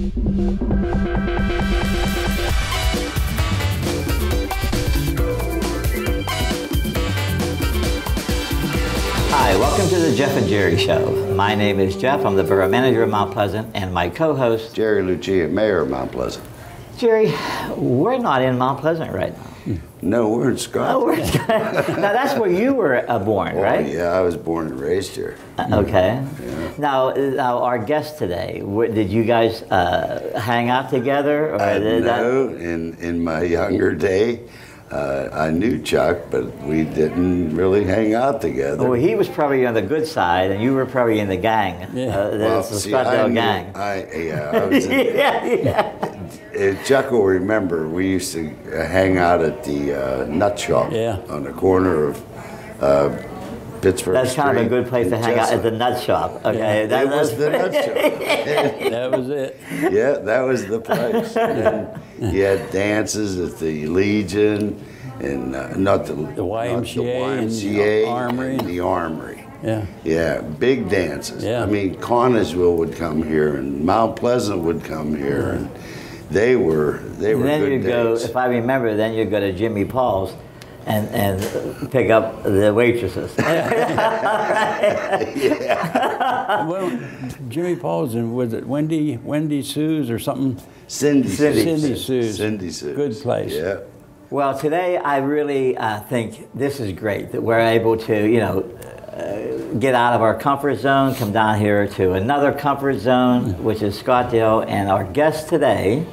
Hi, welcome to the Jeff and Jerry Show. My name is Jeff. I'm the Borough Manager of Mount Pleasant, and my co-host, Jerry Lucia, Mayor of Mount Pleasant. Jerry, we're not in Mount Pleasant right now. No, we're in Scottsdale. Oh, we're in now, that's where you were born, right? Oh, yeah, I was born and raised here. Okay. Yeah. Now, our guest today, did you guys hang out together? Or No, in my younger day, I knew Chuck, but we didn't really hang out together. Well, he was probably on the good side, and you were probably in the gang. Yeah. The Scottdale gang. I was in, yeah. Chuck will remember, we used to hang out at the nut shop on the corner of Pittsburgh That's kind Street of a good place to hang out, at the nut shop. Okay, that was the nut shop. That was it. Yeah, that was the place. And you had dances at the Legion, and not the YMCA, and the Armory. And the Armory. Yeah. Yeah, big dances. Yeah. I mean, Connellsville would come here, and Mount Pleasant would come here, and they were And then good you'd go, days. if I remember, then you'd go to Jimmy Paul's and pick up the waitresses. Yeah. Well, Jimmy Paul's and was it Wendy Sue's or something? Cindy Sue's. Cindy Sue's. Good place. Yeah. Well, today I really think this is great that we're able to, get out of our comfort zone, come down here to another comfort zone, which is Scottdale, and our guest today.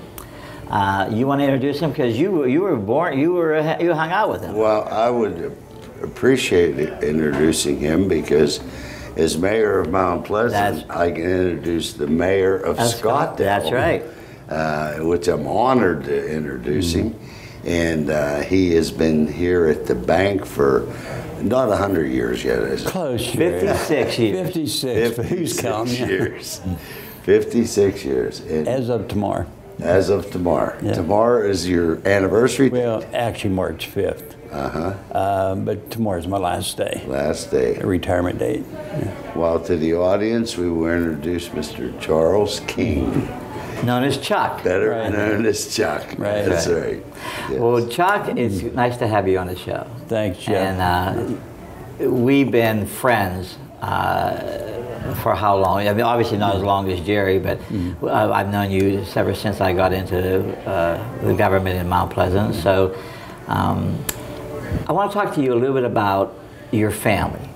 You want to introduce him because you were born, you hung out with him. Well, I would appreciate introducing him because as mayor of Mount Pleasant, I can introduce the mayor of Scottdale. That's right. Which I'm honored to introduce him. And he has been here at the bank for not 100 years yet, is it? Close. 56 years. 56. Who's counting? Years. 56 years. And As of tomorrow. as of tomorrow. Yeah. Tomorrow is your anniversary day? Well, actually March 5th. But tomorrow's my last day. Last day. Retirement date. Yeah. Well, to the audience, we will introduce Mr. Charles King. Known as Chuck. Better known as Chuck. Right. That's right. Yes. Well, Chuck, it's nice to have you on the show. Thanks, Jeff. And we've been friends for how long? I mean, obviously not as long as Jerry, but I've known you ever since I got into the government in Mount Pleasant. So I want to talk to you a little bit about your family.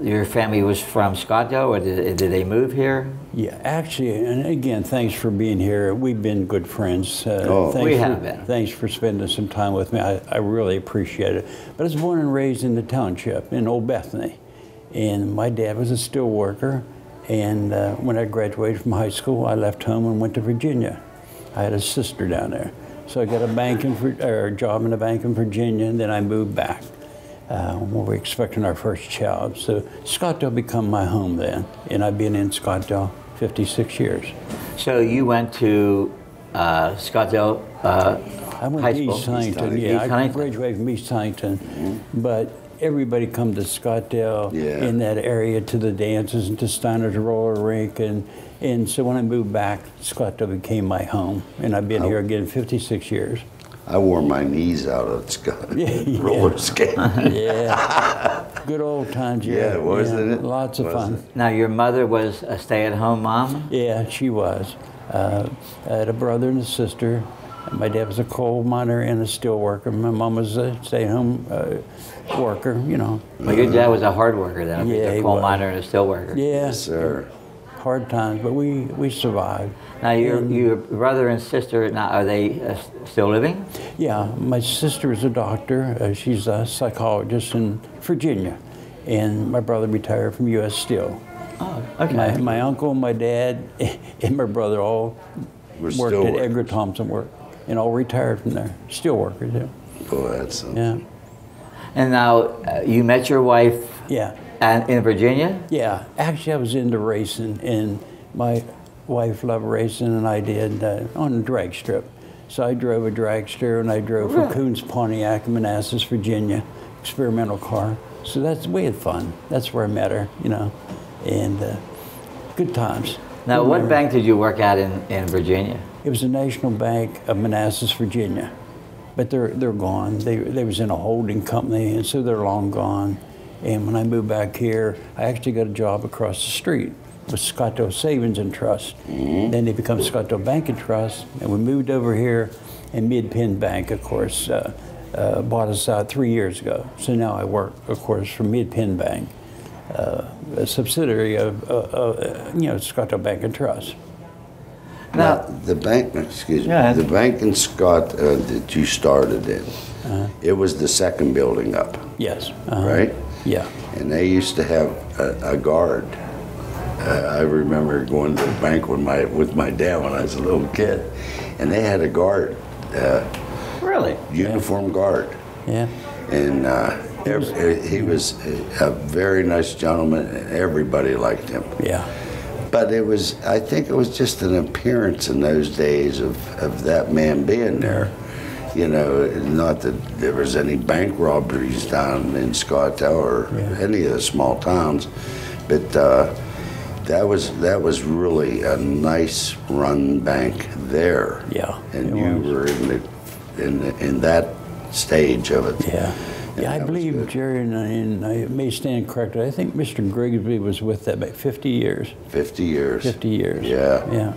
Your family was from Scottdale, or did they move here? Yeah, actually, and again, thanks for being here. We've been good friends. We have been. Thanks for spending some time with me. I really appreciate it. But I was born and raised in the township in Old Bethany. And my dad was a steel worker. And when I graduated from high school, I left home and went to Virginia. I had a sister down there. So I got a job in a bank in Virginia, and then I moved back. We were expecting our first child. So Scottdale became my home then, and I've been in Scottdale 56 years. So you went to Scottdale I went High to School? East Huntington, East I Huntington? graduated from East Huntington, but everybody come to Scottdale in that area to the dances and to Steiner's roller rink, and so when I moved back, Scottdale became my home, and I've been here again 56 years. I wore my knees out at roller skating. Yeah, good old times. Yeah, wasn't it? Lots of fun. Now, your mother was a stay-at-home mom? Yeah, she was. I had a brother and a sister. My dad was a coal miner and a steel worker. My mom was a stay-at-home worker, you know. Well, your dad was a hard worker then, Yeah, a coal miner and a steel worker. Yeah. Yes, sir. Hard times, but we survived. Now, your brother and sister, now, are they still living? Yeah, my sister is a doctor. She's a psychologist in Virginia. And my brother retired from U.S. Steel. Oh, okay. My uncle, my dad, and my brother all worked at Edgar Thompson work, and all retired from there. Steel workers, yeah. Oh, that's something. Yeah. And now, you met your wife in Virginia? Yeah, actually I was into racing, and my wife loved racing, and I did on a drag strip. So I drove a dragster, and I drove for Coons Pontiac in Manassas, Virginia, experimental car. So we had fun. That's where I met her, you know, and good times. Now, what bank did you work at in Virginia? It was the National Bank of Manassas, Virginia, but they're gone. They was in a holding company, and so they're long gone. And when I moved back here, I actually got a job across the street with Scottdale Savings and Trust. Then they become Scottdale Bank and Trust, and we moved over here, and Mid-Penn Bank, of course, bought us out 3 years ago. So now I work, of course, for Mid-Penn Bank, a subsidiary of Scottdale Bank and Trust. Now, the bank, excuse me, the bank in Scott that you started in, it was the second building up. Yes. Right? Yeah. And they used to have a guard. I remember going to the bank with my dad when I was a little kid, and they had a guard. Really? Uniform guard. Yeah. And he was a very nice gentleman, and everybody liked him. Yeah. But I think it was just an appearance in those days of that man being there. You know, not that there was any bank robberies down in Scottdale or any of the small towns, but that was really a nice run bank there. Yeah. And you were in that stage of it. Yeah. Yeah, I believe, Jerry, and I may stand corrected, I think Mr. Grigsby was with that about 50 years. 50 years. 50 years. Yeah. Yeah.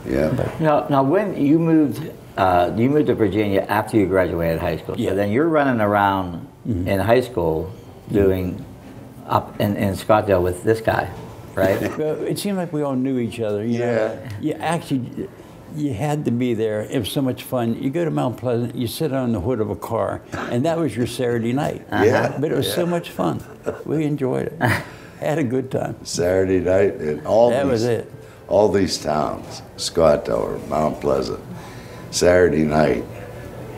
Yeah. Now when you moved to Virginia after you graduated high school, so then you're running around in high school doing up in Scottdale with this guy, right? Well, it seemed like we all knew each other. You know? Actually, you had to be there. It was so much fun. You go to Mount Pleasant, you sit on the hood of a car, and that was your Saturday night. Yeah. But it was so much fun. We enjoyed it. Had a good time. Saturday night and all these towns, Scottdale or Mount Pleasant, Saturday night,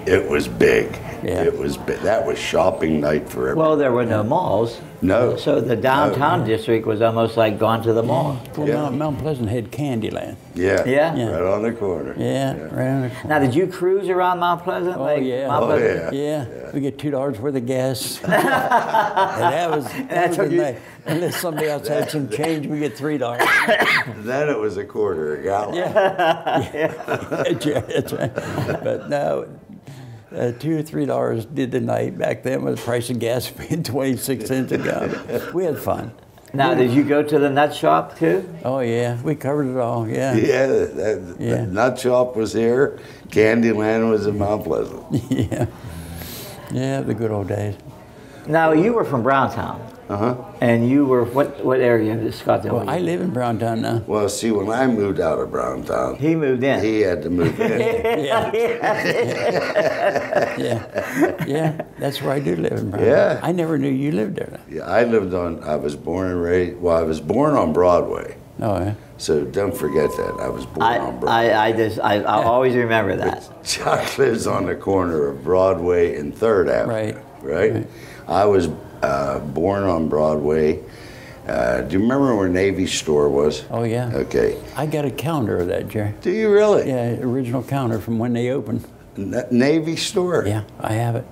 it was big. Yeah. It was big. That was shopping night for everyone. Well, there were no malls. No. So the downtown district was almost like going to the mall. Well, Mount Pleasant had Candyland. Yeah. Yeah? Right on the corner. Yeah, right on the corner. Now, did you cruise around Mount Pleasant? Oh, yeah. Mount Pleasant? Yeah. We get $2 worth of gas. And that was a night. Unless somebody else had some change, we get $3. Then it was a quarter a gallon. Yeah. That's right. But no, $2 or $3 did the night back then with the price of gas being 26 cents a gallon. We had fun. Now, did you go to the nut shop too? Oh yeah, we covered it all. Yeah. Yeah, the nut shop was here. Candyland was in Mount Pleasant. Yeah. Yeah, the good old days. Now, you were from Browntown. And you were, what area of Scottdale? Well, I live in Browntown now. Well, see, when I moved out of Browntown, he moved in. He had to move in. Yeah, that's where I do live in Browntown. Yeah. I never knew you lived there. Yeah, I was born and raised, well, I was born on Broadway. Oh, yeah. So don't forget that. I was born on Broadway. I'll always remember that. Chuck lives on the corner of Broadway and 3rd Avenue. Right? I was born on Broadway. Do you remember where Navy's store was? Oh, yeah. Okay. I got a calendar of that, Jerry. Do you really? Yeah, original calendar from when they opened. Navy store? Yeah, I have it.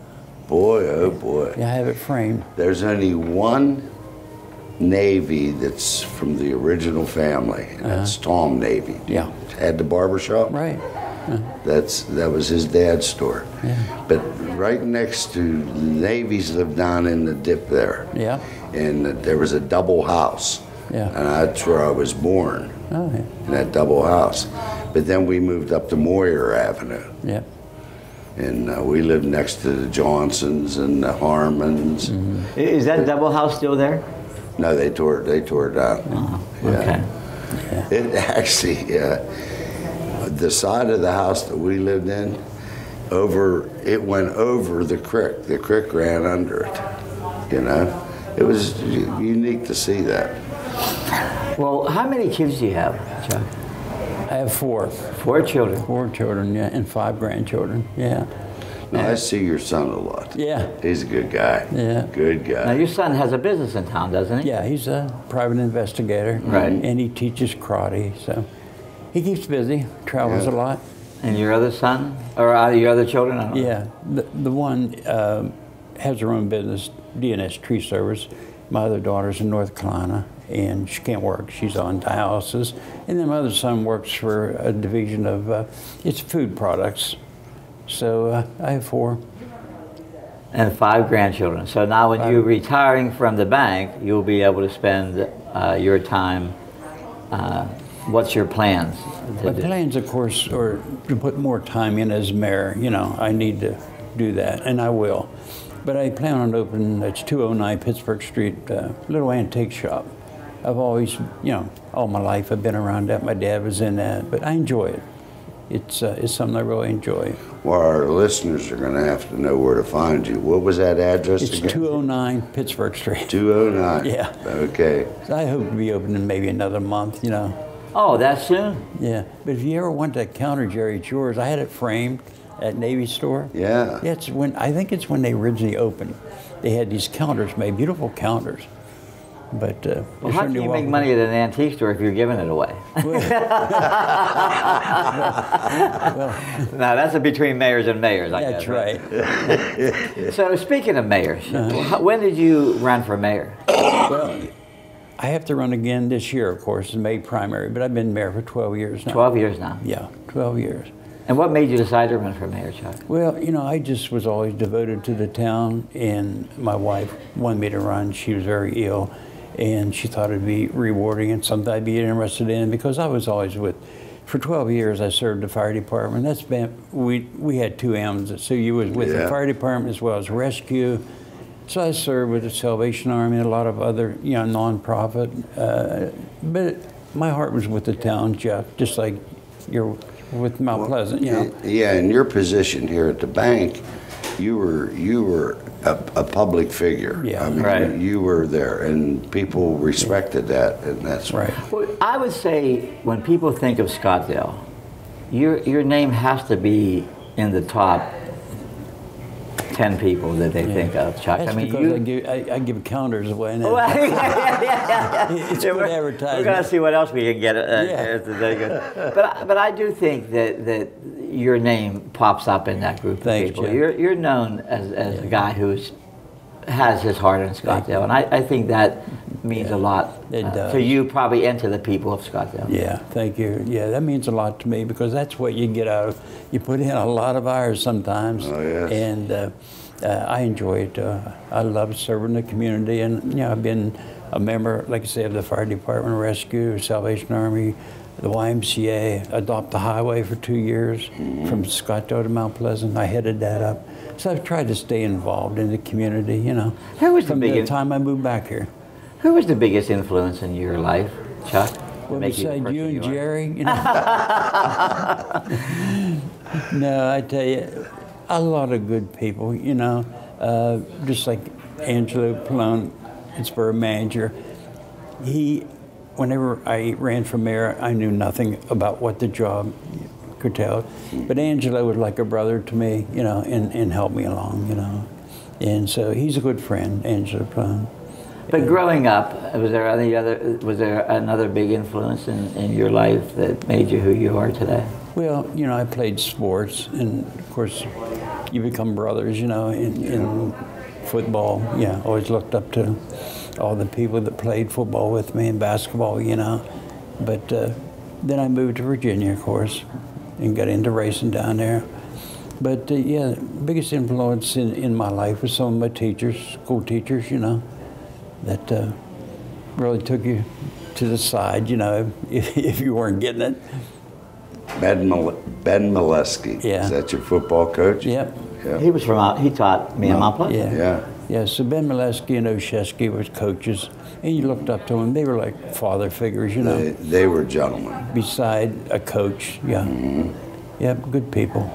Boy, oh boy. Yeah, I have it framed. There's only one Navy that's from the original family, and that's Tom Navy. Yeah. Had the barber shop? Right. That was his dad's store. Yeah. But right next to Navy's lived down in the dip there. Yeah. And there was a double house. Yeah. And that's where I was born. Oh, yeah. In that double house. But then we moved up to Moyer Avenue. Yeah. And we lived next to the Johnsons and the Harmons. Is that double house still there? No, they tore it down. Oh, Yeah. okay. Yeah. It actually, the side of the house that we lived in, it went over the creek. The creek ran under it, you know? It was unique to see that. Well, how many kids do you have, Chuck? I have 4. 4 children. 4 children, yeah, and 5 grandchildren, yeah. Now, I see your son a lot. Yeah. He's a good guy. Yeah. Good guy. Now, your son has a business in town, doesn't he? Yeah, he's a private investigator. Right. And he teaches karate, so he keeps busy, travels a lot. And your other son? Or your other children? I don't know. Yeah, the one has her own business, DNS Tree Service. My other daughter's in North Carolina, and she can't work. She's on dialysis. And then my other son works for a division of, it's food products. So I have 4. And 5 grandchildren. So now when you're retiring from the bank, you'll be able to spend your time. What's your plans? My plans, of course, are to put more time in as mayor. You know, I need to do that, and I will. But I plan on opening, it's 209 Pittsburgh Street, little antique shop. I've always, you know, all my life I've been around that. My dad was in that, but I enjoy it. It's something I really enjoy. Well, our listeners are going to have to know where to find you. What was that address again? It's 209 Pittsburgh Street. 209? Yeah. Okay. So I hope to be open in maybe another month, you know. Oh, that soon? Yeah. But if you ever want that counter, Jerry, it's yours. I had it framed at Navy store. Yeah. Yeah, it's when, I think it's when they originally opened. They had these counters made, beautiful counters. But well, how can you make money at an antique store if you're giving it away? Well, now that's between mayors and mayors, I guess. That's right. So speaking of mayors, when did you run for mayor? Well, I have to run again this year, of course, in May primary, but I've been mayor for 12 years now. 12 years now? Yeah, 12 years. And what made you decide to run for mayor, Chuck? Well, you know, I just was always devoted to the town, and my wife wanted me to run. She was very ill, and she thought it'd be rewarding and something I'd be interested in, because I was always for 12 years I served the fire department. That's been, we had 2 M's, so you was with the fire department as well as rescue. So I served with the Salvation Army and a lot of other, you know, nonprofit. But my heart was with the town, Jeff, just like you're with Mount Pleasant, you know. Yeah, in your position here at the bank, you were a public figure. Yeah, I mean, right. You were there, and people respected that, and that's right. Well, I would say when people think of Scottdale, your name has to be in the top 10 people that they think of, Chuck. That's I mean, because I give counters away now. Well, It's good advertising. We're going to see what else we can get. But I do think that your name pops up in that group of people. Jeff. You're known as a guy who has his heart in Scottdale, and I think that means a lot to you probably and to the people of Scottdale. Yeah, thank you. Yeah, that means a lot to me, because that's what you get out of. You put in a lot of hours sometimes, and I enjoy it. I love serving the community, and you know, I've been a member, like I say, of the fire department, rescue, Salvation Army, the YMCA, Adopt the Highway for 2 years, from Scottdale to Mount Pleasant. I headed that up. So I've tried to stay involved in the community, you know, from the time I moved back here. Who was the biggest influence in your life, Chuck? Well, besides you and Jerry, you know. No, I tell you, a lot of good people, you know, just like Angelo Pallone, Pittsburgh manager. Whenever I ran for mayor, I knew nothing about what the job curtailed. But Angelo was like a brother to me, you know, and helped me along, you know. And so he's a good friend, Angelo Pallone. But growing up, was there another big influence in your life that made you who you are today? Well, you know, I played sports, and of course, you become brothers, you know, in football. Yeah, always looked up to all the people that played football with me and basketball, you know. But then I moved to Virginia, of course, and got into racing down there. But yeah, biggest influence in my life was some of my teachers, school teachers, you know, that really took you to the side, you know, if you weren't getting it. Ben Molesky. Yeah. Is that your football coach? Yep. Yeah. He taught me in Mount Pleasant. Yeah, so Ben Molesky and Oshesky was coaches, and you looked up to them. They were like father figures, you know. They were gentlemen. Beside a coach, yeah. Yep, good people.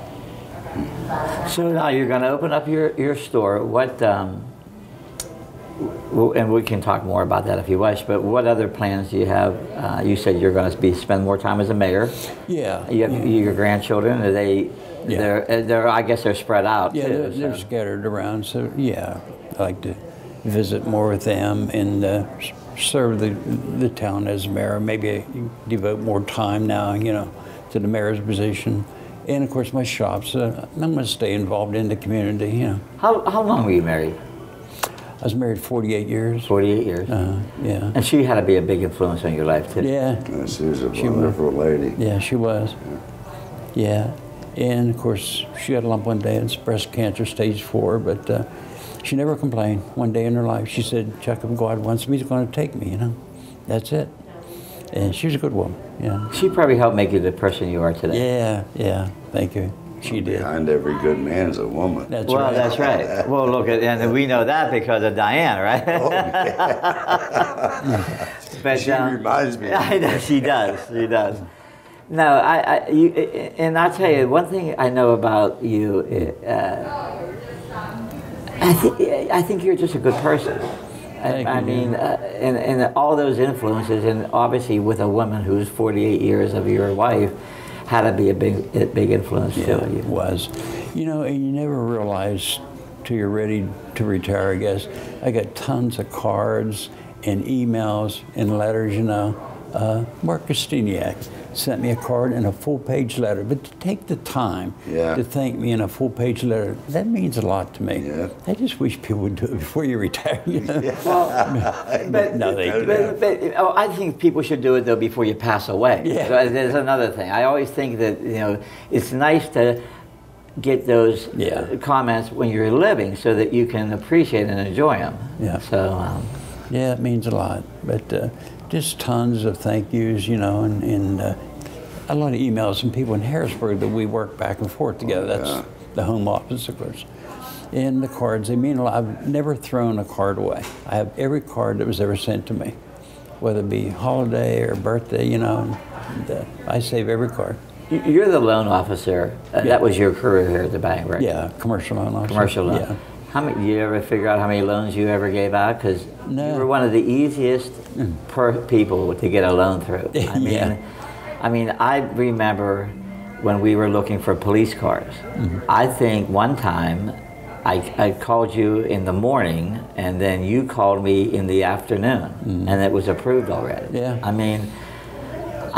So now you're going to open up your store. What, and we can talk more about that if you wish, but what other plans do you have? You said you're going to spend more time as a mayor. Yeah. You have your grandchildren, are they, I guess they're spread out too. Yeah, they're scattered around, so yeah. I like to visit more with them and serve the town as mayor. Maybe devote more time now, you know, to the mayor's position. And of course my shops. I'm going to stay involved in the community, you know. How long were you married? I was married 48 years. 48 years. Yeah. And she had to be a big influence on your life, too. Yeah. She was a wonderful lady. Yeah, she was. Yeah. And, of course, she had a lump one day. It's breast cancer, stage 4, but she never complained. One day in her life, she said, Chuck, if God wants me, he's going to take me, you know. That's it. And she was a good woman, yeah. She probably helped make you the person you are today. Yeah, thank you. She did. Behind every good man's a woman. That's right. That's right. Well, look, and we know that because of Diane, right? Oh, yeah. But, she reminds me. I know, she does. She does. No, and I'll tell you, one thing I know about you, I think you're just a good person. I mean, and all those influences, and obviously with a woman who's 48 years of your wife, had to be a big influence too. Yeah, it was. You know, and you never realize till you're ready to retire, I guess. I got tons of cards and emails and letters, you know. Mark Kosteniak sent me a card and a full-page letter, but to take the time to thank me in a full-page letter, that means a lot to me. Yeah. I just wish people would do it before you retire, you know. Yeah. Well, but I think people should do it though before you pass away. Yeah. So there's another thing. I always think that, you know, it's nice to get those comments when you're living so that you can appreciate and enjoy them. Yeah. So. Yeah, it means a lot, but just tons of thank yous, you know, and a lot of emails from people in Harrisburg that we work back and forth together. That's the home office, of course. And the cards, they mean a lot. I've never thrown a card away. I have every card that was ever sent to me, whether it be holiday or birthday, you know, and, I save every card. You're the loan officer. That was your career here at the bank, right? Yeah, commercial loan officer. Commercial loan. Yeah. How many? Do you ever figure out how many loans you ever gave out? Because you were one of the easiest people to get a loan through. I mean, I remember when we were looking for police cars. I think one time I called you in the morning, and then you called me in the afternoon, and it was approved already. Yeah. I mean,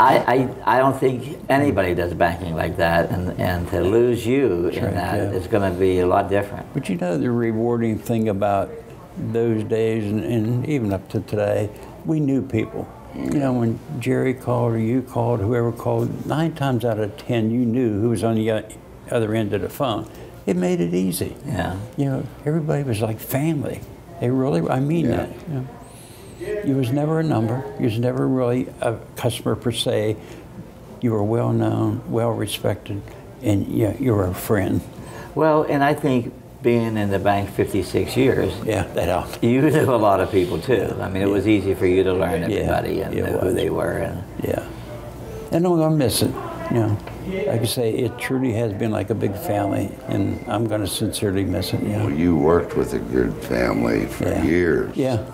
I don't think anybody does banking like that, and to lose you in that is going to be a lot different. But you know the rewarding thing about those days and even up to today, we knew people. You know, when Jerry called or you called, whoever called, 9 times out of 10 you knew who was on the other end of the phone. It made it easy. Yeah. You know, everybody was like family. They really, I mean that. You know. You was never a number. You was never really a customer per se. You were well known, well respected, and you were a friend. Well, and I think being in the bank 56 years, that helped. You knew a lot of people too. I mean, it was easy for you to learn everybody and know who they were. And and I'm gonna miss it. You know, like I say, it truly has been like a big family, and I'm gonna sincerely miss it. You know? Well, you worked with a good family for years. Yeah,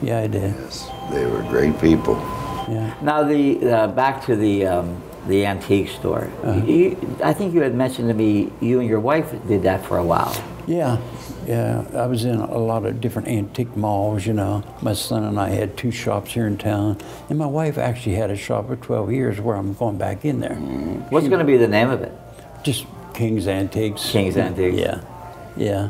I did. Yes, they were great people. Yeah. Now, back to the antique store. I think you had mentioned to me you and your wife did that for a while. Yeah. I was in a lot of different antique malls, you know. My son and I had 2 shops here in town, and my wife actually had a shop for 12 years where I'm going back in there. What's going to be the name of it? Just King's Antiques. King's Antiques. Yeah.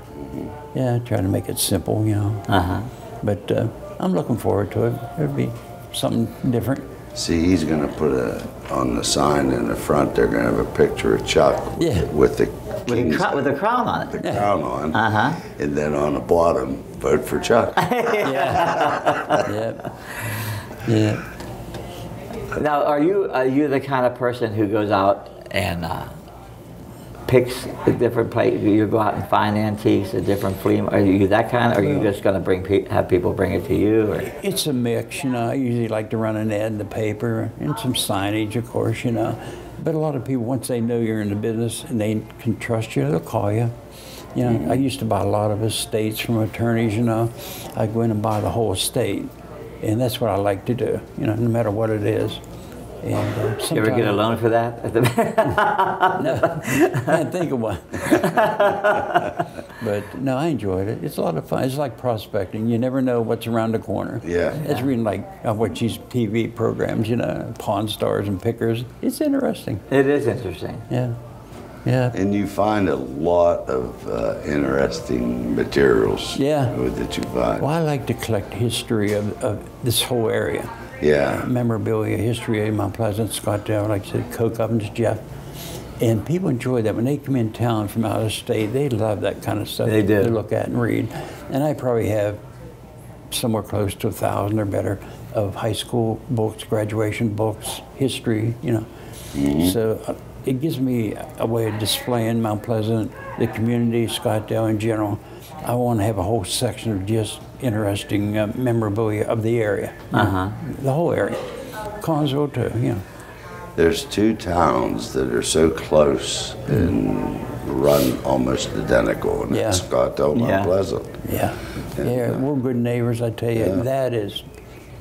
Trying to make it simple, you know. But I'm looking forward to it. It'll be something different. See, he's going to put on the sign in the front, they're going to have a picture of Chuck with the King's, with the crown on it. The crown on. And then on the bottom, vote for Chuck. Yeah. Now, are you the kind of person who goes out and picks a different place? You go out and find antiques, a different flea? Are you that kind? Or are you just going to have people bring it to you? Or? It's a mix, you know. I usually like to run an ad in the paper and some signage, of course, you know. But a lot of people, once they know you're in the business and they can trust you, they'll call you. You know, I used to buy a lot of estates from attorneys, you know. I'd go in and buy the whole estate. And that's what I like to do, you know, no matter what it is. And you ever get a loan for that? No, I can't think of one. But no, I enjoyed it. It's a lot of fun. It's like prospecting. You never know what's around the corner. It's really like I watch these TV programs, you know, Pawn Stars and Pickers. It's interesting. It is interesting. Yeah. Yeah. And you find a lot of interesting materials that you find. Well, I like to collect history of this whole area. Yeah. Memorabilia, history of Mount Pleasant, Scottdale, like I said, Coke ovens, Jeff. And people enjoy that. When they come in town from out of state, they love that kind of stuff They do. to look at and read. And I probably have somewhere close to 1,000 or better of high school books, graduation books, history, you know. Mm-hmm. So it gives me a way of displaying Mount Pleasant, the community, Scottdale in general. I want to have a whole section of just interesting memorabilia of the area, the whole area. Conzo too, you know. There's two towns that are so close and run almost identical, and it's Scottdale and Mount Pleasant. Yeah, we're good neighbors, I tell you. That is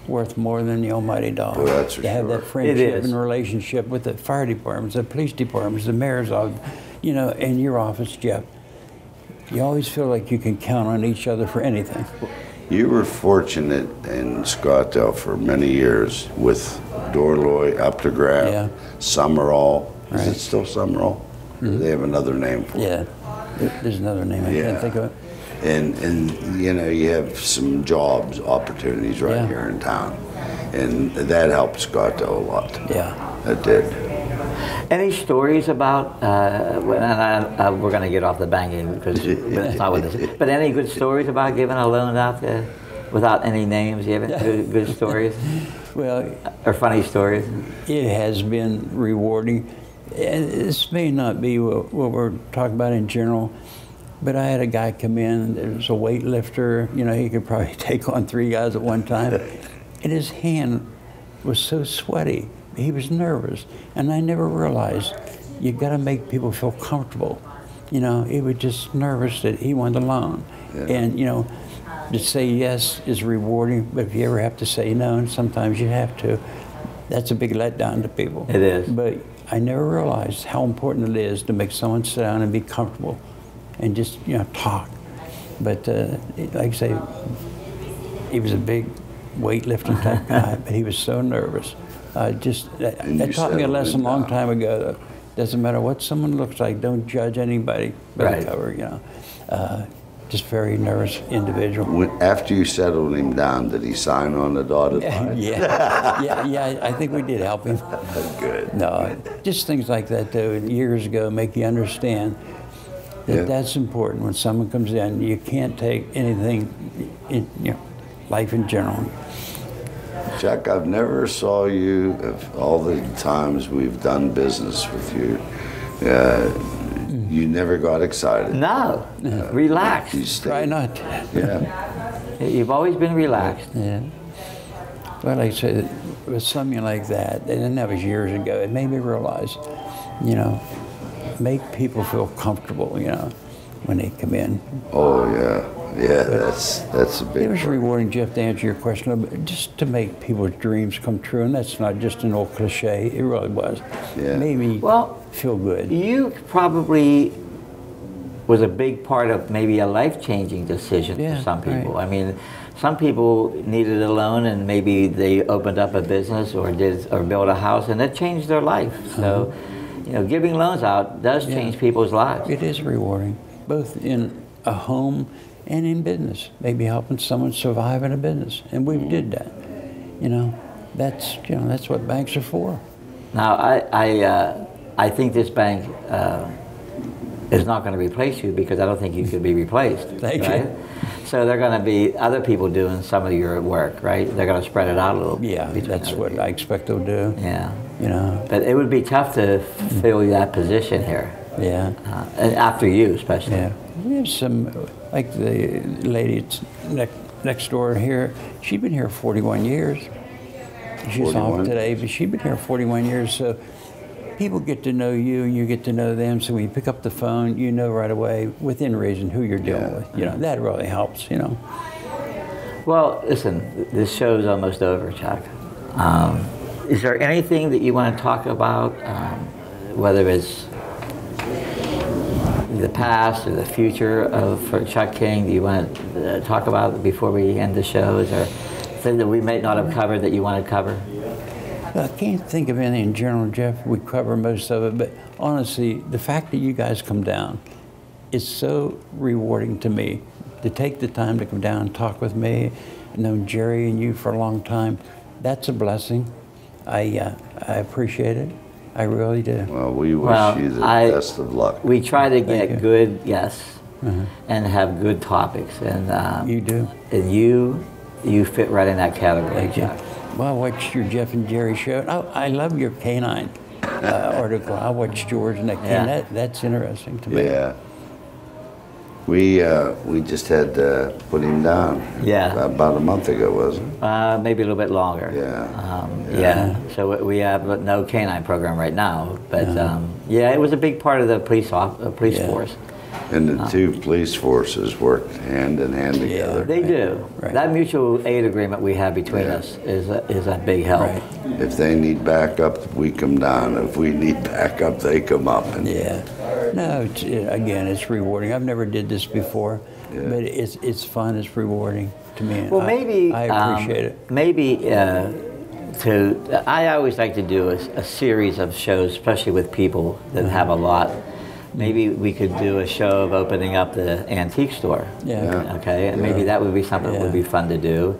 worth more than the almighty dollar. Well, that's for to have sure. that friendship and relationship with the fire departments, the police departments, the mayor's office, you know, and your office, Jeff. You always feel like you can count on each other for anything. You were fortunate in Scottdale for many years with Dorloy, Updegraft, Summerall. Is it still Summerall? Mm-hmm. They have another name for it. Yeah, there's another name I can't think of it. And you know, you have some jobs opportunities right here in town, and that helped Scottdale a lot. Yeah, it did. Any stories about? We're going to get off the banking because that's not what this is. But any good stories about giving a loan out there without any names? You have any good stories? Well, or funny stories? It has been rewarding. And this may not be what we're talking about in general, but I had a guy come in, there was a weightlifter, you know, he could probably take on 3 guys at one time, and his hand was so sweaty, he was nervous, and I never realized you got to make people feel comfortable. You know, he was just nervous that he wanted a loan, and you know, to say yes is rewarding, but if you ever have to say no, and sometimes you have to, that's a big letdown to people. It is. But I never realized how important it is to make someone sit down and be comfortable and just, you know, talk. But like I say, he was a big weightlifting type guy, but he was so nervous. That taught me a lesson a long time ago. Doesn't matter what someone looks like, don't judge anybody by the cover, you know. Just very nervous individual. After you settled him down, did he sign on the dotted line? Yeah, I think we did help him. Good. No, just things like that, though, years ago, make you understand that that's important. When someone comes in, you can't take anything in, you know, life in general. Chuck, I've never saw you, of all the times we've done business with you, you never got excited. No, relaxed. You stayed. Try not. Yeah. You've always been relaxed. Yeah. Well, like I said, with something like that, and that was years ago, it made me realize, you know, make people feel comfortable, you know, when they come in. Oh, yeah. Yeah, that's a big It was part. rewarding, Jeff, to answer your question, just to make people's dreams come true, and that's not just an old cliche, it really was. Yeah. It made me feel good. You probably was a big part of maybe a life-changing decision for some people. Right. I mean, some people needed a loan and maybe they opened up a business or built a house and it changed their life. So, you know, giving loans out does change people's lives. It is rewarding, both in a home and in business, maybe helping someone survive in a business, and we did that. You know, that's what banks are for. Now, I think this bank is not going to replace you because I don't think you could be replaced. Thank you. So there are going to be other people doing some of your work, right? They're going to spread it out a little bit. Yeah, that's what I expect they'll do. Yeah. You know. But it would be tough to fill that position here. Yeah. And after you, especially. Yeah. We have some, like the lady next door here, she's been here 41 years. She's off today, but she's been here 41 years, so people get to know you and you get to know them, so when you pick up the phone, you know right away, within reason, who you're dealing with. You know, that really helps, you know. Well, listen, this show's almost over, Chuck. Is there anything that you want to talk about, whether it's the past or the future for Chuck King? Do you want to talk about before we end the show? Is there something that we may not have covered that you want to cover? I can't think of anything in general, Jeff. We cover most of it, but honestly, the fact that you guys come down is so rewarding to me. To take the time to come down and talk with me, I've known Jerry and you for a long time. That's a blessing. I appreciate it. I really do. Well, we wish you the best of luck. We try to get good guests and have good topics, and you do. And you fit right in that category, Chuck. Well, I watched your Jeff and Jerry show. I love your canine article. I watched George and that canine. That's interesting to me. Yeah. We just had to put him down. Yeah. About a month ago, wasn't it? Maybe a little bit longer. Yeah. So we have no canine program right now, but yeah, it was a big part of the police force. And the two police forces work hand in hand together. They do. Right. That mutual aid agreement we have between us is a big help. Right. If they need backup, we come down. If we need backup, they come up. And no, again, it's rewarding. I've never did this before, but it's fun. It's rewarding to me. Well, maybe I appreciate it. Maybe I always like to do a series of shows, especially with people that have a lot. Maybe we could do a show of opening up the antique store. Okay, and maybe that would be something that would be fun to do.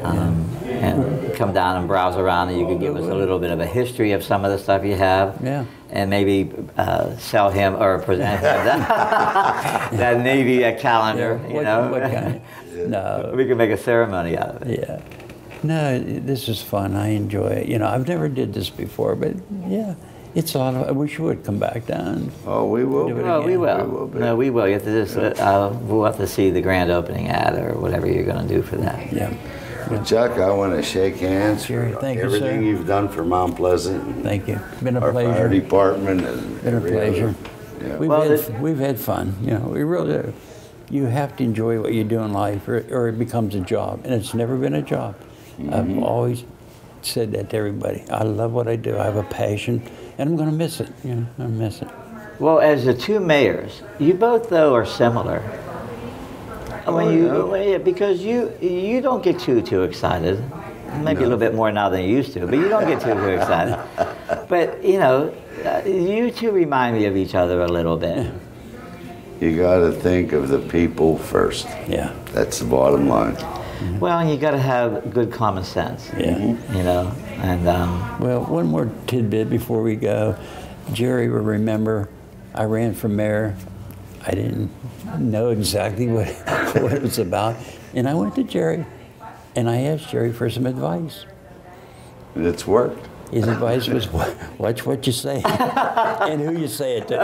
And come down and browse around, and you could give us a little bit of a history of some of the stuff you have. And maybe sell him or present him that Navy calendar. You know, what kind? No, we could make a ceremony out of it. Yeah. No, this is fun. I enjoy it. You know, I've never did this before, but yeah. It's a lot of. I wish you would come back down. Oh, we will. Oh, we will. No, we will. You have to just. We'll have to see the grand opening ad or whatever you're going to do for that. Yeah. Well, Chuck, I want to shake hands for everything you've done for Mount Pleasant. Thank you. Been a our pleasure. Fire department. And been a pleasure. Yeah. We've had fun. You know, we really do. You have to enjoy what you do in life, or it becomes a job, and it's never been a job. I've always said that to everybody. I love what I do. I have a passion. And I'm going to miss it, you know, I miss it. Well, as the two mayors, you both, though, are similar. Because you don't get too excited. Maybe a little bit more now than you used to, but you don't get too excited. But, you know, you two remind me of each other a little bit. You got to think of the people first. Yeah. That's the bottom line. Well, and you got to have good common sense. Yeah. You know, and well, one more tidbit before we go. Jerry will remember I ran for mayor. I didn't know exactly what it was about, and I went to Jerry, and I asked Jerry for some advice. And it's worked. His advice was, watch what you say and who you say it to.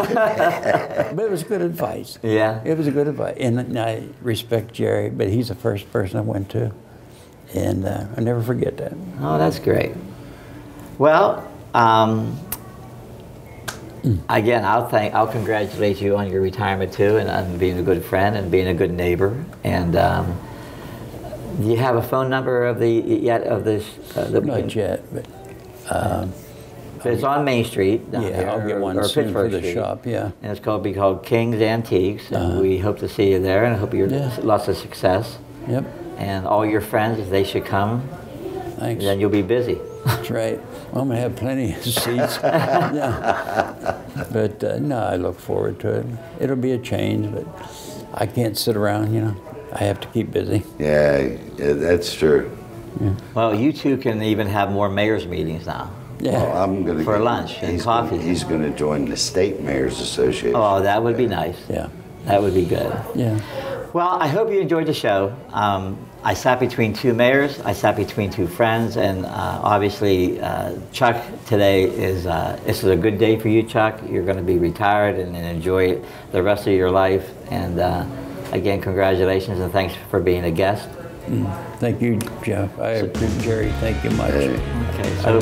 But it was good advice. Yeah. It was a good advice. And I respect Jerry, but he's the first person I went to. And I never forget that. Oh, that's great. Well, again, I'll congratulate you on your retirement too, and on being a good friend and being a good neighbor. And do you have a phone number of this? Not yet, but it's on Main Street. I'll get one or soon Pittsburgh for the Street. shop. Yeah, and it's called King's Antiques, and we hope to see you there, and I hope you're lots of success. Yep. And all your friends, they should come. Thanks. Then you'll be busy. That's right. Well, I'm gonna have plenty of seats. Yeah. But no, I look forward to it. It'll be a change, but I can't sit around. You know, I have to keep busy. Yeah, that's true. Yeah. Well, you two can even have more mayor's meetings now. Yeah. Well, I'm going to for lunch and coffee. He's going to join the State Mayors Association. Oh, that would be nice. Yeah. That would be good. Yeah. Well, I hope you enjoyed the show. I sat between two mayors. I sat between two friends, and obviously, Chuck today this is a good day for you, Chuck. You're going to be retired and enjoy the rest of your life. And again, congratulations and thanks for being a guest. Thank you, Jeff. Jerry, thank you much. Okay, so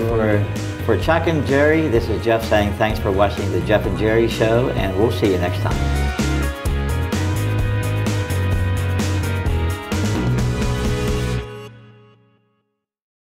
for Chuck and Jerry, this is Jeff saying thanks for watching the Jeff and Jerry Show, and we'll see you next time.